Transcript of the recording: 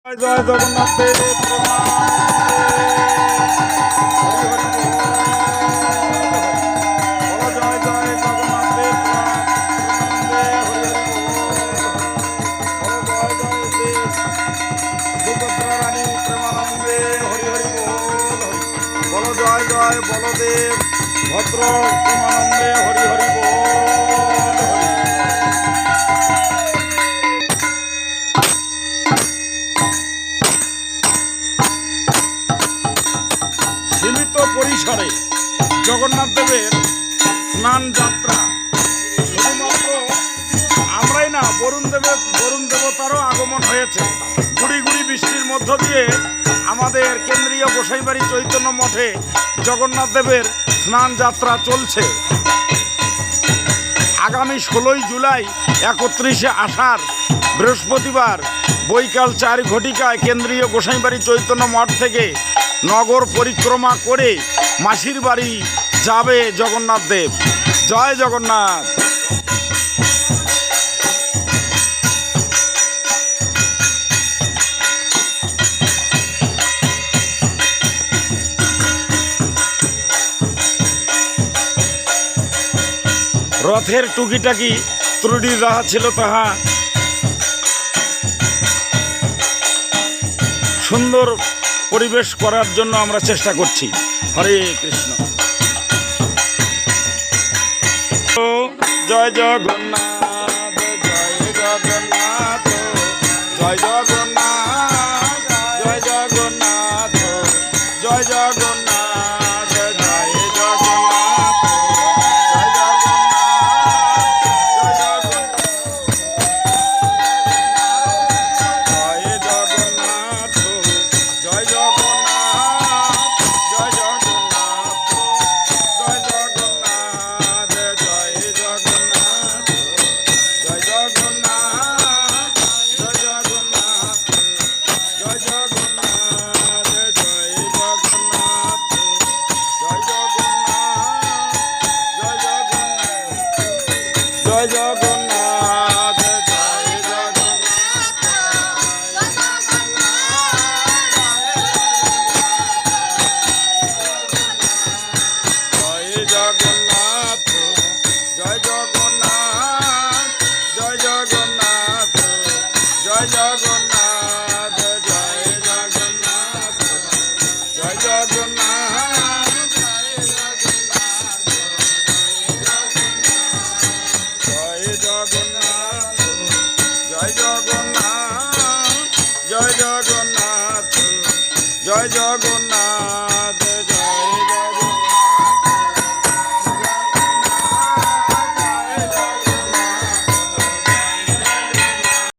জয় জগন্নাথ দেব জয় জয় জগন্নাথ দেব সুভদ্রা রানী প্রেমানন্দে হরি হরি বল জয় জয় বলদেব ভদ্র প্রেমানন্দে হরি হরি সীমিত পরিসরে জগন্নাথ দেবের স্নান যাত্রা শুধুমাত্র আমরাই না, বরুণ দেবতারও আগমন হয়েছে। গুড়ি গুড়ি বৃষ্টির মধ্য দিয়ে আমাদের কেন্দ্রীয় গোসাইবাড়ি চৈতন্য মঠে জগন্নাথ দেবের স্নান যাত্রা চলছে। আগামী 16ই জুলাই 31শে আষাঢ় বৃহস্পতিবার বৈকাল 4 ঘটিকায় কেন্দ্রীয় গোসাইবাড়ি চৈতন্য মঠ থেকে নগর পরিক্রমা করে মাসির বাড়ি যাবে জগন্নাথ দেব। জয় জগন্নাথ। রথের টুকিটাকি ত্রুটি যাহা ছিল তাহা সুন্দর পরিবেশ করার জন্য আমরা চেষ্টা করছি। হরে কৃষ্ণ। জয় জগন্নাথ জয় জগন্নাথ জয় জগন্নাথ জয় জগন্নাথ জয় জগন্নাথ জয় জগন্নাথ জয় জগন্নাথ জয় জগন্নাথ জয় জগন্নাথ জয় জগন্নাথ জয় জগন্নাথ জয় জগন্নাথ জয় জগন্নাথ জয় জগন্নাথ জয় জগন্নাথ জয় জগন্নাথ জয় জগন্নাথ।